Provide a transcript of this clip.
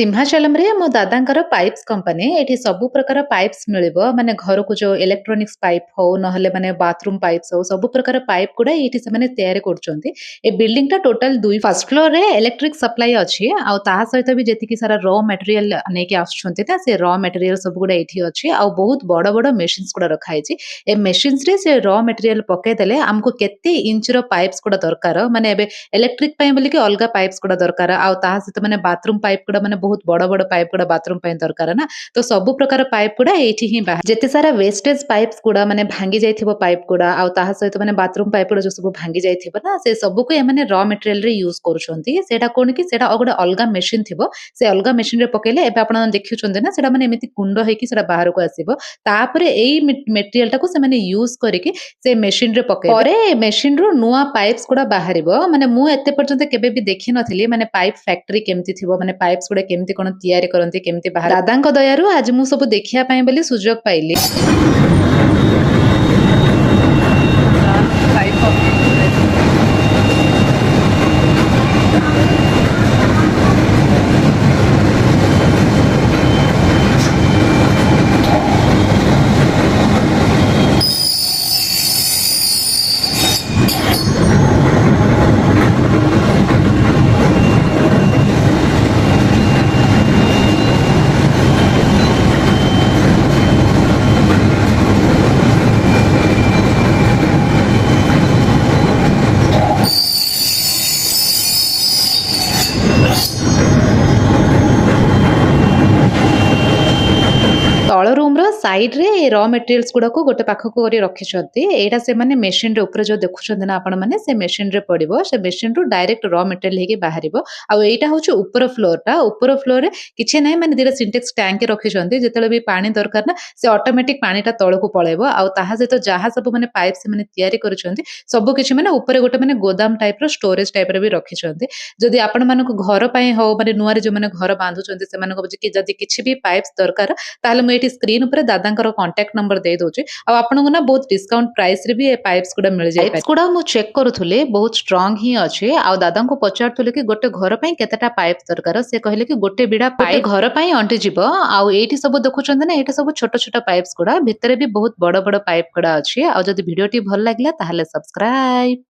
ସିଂହାଚଲମରେ ମୋ ଦାଦାଙ୍କର pipes company. ଏଠି ସବୁ ପ୍ରକାର ପାଇପ୍ସ ମିଳିବ। ମାନେ ଘରକୁ ଯୋଉ ଇଲେକ୍ଟ୍ରୋନିକ୍ସ ପାଇପ୍ ହଉ ନହେଲେ ମାନେ ବାଥରୁମ୍ ପାଇପ୍ସ ହଉ ସବୁ ପ୍ରକାର ପାଇପ୍ ଗୁଡ଼ା ଏଇଠି ସେମାନେ ତିଆରି କରୁଛନ୍ତି। ଏ ବିଲ୍ଡିଂଟା ଟୋଟାଲ ଫାର୍ଷ୍ଟ ଫ୍ଲୋରରେ ଇଲେକ୍ଟ୍ରିକ୍ ସପ୍ଲାଇ ଅଛି। ଆଉ ତାହା ସହିତ ବି ଯେତିକି ସାରା ର ମେଟେରିଆଲ ନେଇକି ଆସୁଛନ୍ତି ନା ସେ ର ମେଟେରିଆଲ ସବୁ ଗୁଡ଼ା ଏଇଠି ଅଛି। ଆଉ ବହୁତ ବଡ଼ ବଡ଼ ମେସିନ୍ସ ଗୁଡ଼ା ରଖାହେଇଛି। ଏ ମେସିନ୍ସରେ ସେ ର ମେଟେରିଆଲ ପକେଇଦେଲେ ଆମକୁ କେତେ ଇଞ୍ଚର ପାଇପ୍ସ ଗୁଡ଼ା ଦରକାର, ମାନେ ଏବେ ଇଲେକ୍ଟ୍ରିକ୍ ପାଇଁ ବୋଲିକି ଅଲଗା ପାଇପ୍ସ ଗୁଡ଼ା ଦରକାର, ଆଉ ତାହା ସହିତ ମାନେ ବାଥରୁମ୍ ପାଇପ୍ ଗୁଡ଼ା ମାନେ ବହୁତ ବଡ଼ ବଡ଼ ପାଇପ୍ ଗୁଡ଼ା ବାଥରୁମ୍ ପାଇଁ ଦରକାର ନା। ତ ସବୁ ପ୍ରକାର ପାଇପ୍ ଗୁଡ଼ା ଏଇଠି ହିଁ ବାହାରେ। ଯେତେ ସାରା ୱେଷ୍ଟେଜ୍ ପାଇପ୍ସ ଗୁଡ଼ା ମାନେ ଭାଙ୍ଗି ଯାଇଥିବ ପାଇପ୍ ଗୁଡ଼ା, ଆଉ ତାହା ସହିତ ମାନେ ବାଥରୁମ୍ ପାଇପ୍ ଗୁଡ଼ା ଯୋଉ ସବୁ ଭାଙ୍ଗି ଯାଇଥିବ ନା ସେ ସବୁକୁ ଏମାନେ ର ମେଟେରିଆଲରେ ୟୁଜ୍ କରୁଛନ୍ତି। ସେଇଟା କଣ କି ସେଇଟା ଗୋଟେ ଅଲଗା ମେସିନ୍ ଥିବ, ସେ ଅଲଗା ମେସିନରେ ପକେଇଲେ ଏବେ ଆପଣ ଦେଖୁଛନ୍ତି ନା ସେଟା ମାନେ ଏମିତି କୁଣ୍ଡ ହେଇକି ସେଟା ବାହାରକୁ ଆସିବ। ତାପରେ ଏଇ ମେଟେରିଆଲଟାକୁ ସେମାନେ ୟୁଜ୍ କରିକି ସେ ମେସିନରେ ପକେଇବେ। ପରେ ମେସିନରୁ ନୂଆ ପାଇପ୍ସ ଗୁଡ଼ା ବାହାରିବ। ମାନେ ମୁଁ ଏତେ ପର୍ଯ୍ୟନ୍ତ କେବେ ବି ଦେଖିନଥିଲି ମାନେ ପାଇପ୍ ଫ୍ୟାକ୍ଟ୍ରି କେମିତି ଥିବ, ମାନେ ପାଇପ୍ସ ଗୁଡ଼ା କେମିତି କଣ ତିଆରି କରନ୍ତି, କେମିତି ବାହାରେ। ଦାଦାଙ୍କ ଦୟାରୁ ଆଜି ମୁଁ ସବୁ ଦେଖିବା ପାଇଁ ବୋଲି ସୁଯୋଗ ପାଇଲି। ତଳ ରୁମ୍ର ସାଇଡ୍ରେ ର ମେଟେରିଆଲ୍ସ ଗୁଡ଼ାକୁ ଗୋଟେ ପାଖକୁ କରି ରଖିଛନ୍ତି। ଏଇଟା ସେମାନେ ମେସିନ୍ରେ ଉପରେ ଯୋଉ ଦେଖୁଛନ୍ତି ନା ଆପଣମାନେ, ସେ ମେସିନ୍ରେ ପଡ଼ିବ। ସେ ମେସିନ୍ରୁ ଡାଇରେକ୍ଟ ର ମେଟେରିଆଲ ହେଇକି ବାହାରିବ। ଆଉ ଏଇଟା ହେଉଛି ଉପର ଫ୍ଲୋରଟା। ଉପର ଫ୍ଲୋରରେ କିଛି ନାହିଁ, ମାନେ ଦୁଇଟା ସିଣ୍ଟେକ୍ସ ଟ୍ୟାଙ୍କି ରଖିଛନ୍ତି। ଯେତେବେଳେ ବି ପାଣି ଦରକାର ନା ସେ ଅଟୋମେଟିକ ପାଣିଟା ତଳକୁ ପଳେଇବ। ଆଉ ତାହା ସହିତ ଯାହା ସବୁ ମାନେ ପାଇପ୍ ସେମାନେ ତିଆରି କରୁଛନ୍ତି ସବୁ କିଛି ମାନେ ଉପରେ ଗୋଟେ ମାନେ ଗୋଦାମ ଟାଇପ୍ର ଷ୍ଟୋରେଜ ଟାଇପ୍ର ବି ରଖିଛନ୍ତି। ଯଦି ଆପଣମାନଙ୍କୁ ଘର ପାଇଁ ହଉ, ମାନେ ନୂଆରେ ଯୋଉମାନେ ଘର ବାନ୍ଧୁଛନ୍ତି ସେମାନଙ୍କୁ ଯଦି କିଛି ବି ପାଇପ୍ସ ଦରକାର ତାହେଲେ ମୁଁ ଏଠି ସ୍କ୍ରିନ୍ ଉପରେ ଦାଦାଙ୍କର କଣ୍ଟାକ୍ଟ ନମ୍ବର ଦେଇ ଦଉଛି। ଆଉ ଆପଣଙ୍କୁ ନା ବହୁତ ଡିସକାଉଣ୍ଟ ପ୍ରାଇସରେ ବି ଏ ପାଇପ୍ସ ଗୁଡ଼ା ମିଳିଯାଏ। ପାଇପ୍ସ ଗୁଡ଼ା ମୁଁ ଚେକ୍ କରୁଥିଲି, ବହୁତ ଷ୍ଟ୍ରଙ୍ଗ ହିଁ ଅଛି। ଆଉ ଦାଦାଙ୍କୁ ପଚାରୁଥିଲି କି ଗୋଟେ ଘର ପାଇଁ କେତେଟା ପାଇପ୍ସ ଦରକାର, ସେ କହିଲେ କି ଗୋଟେ ବିଡ଼ା ପାଇପ୍ ଘର ପାଇଁ ଅଣ୍ଟିଯିବ। ଆଉ ଏଇଠି ସବୁ ଦେଖୁଛନ୍ତି ନା ଏଇଠି ସବୁ ଛୋଟ ଛୋଟ ପାଇପ୍ସ ଗୁଡ଼ା, ଭିତରେ ବି ବହୁତ ବଡ଼ ବଡ଼ ପାଇପ୍ ଗୁଡ଼ା ଅଛି। ଆଉ ଯଦି ଭିଡ଼ିଓଟି ଭଲ ଲାଗିଲା ତାହେଲେ ସବସ୍କ୍ରାଇବ।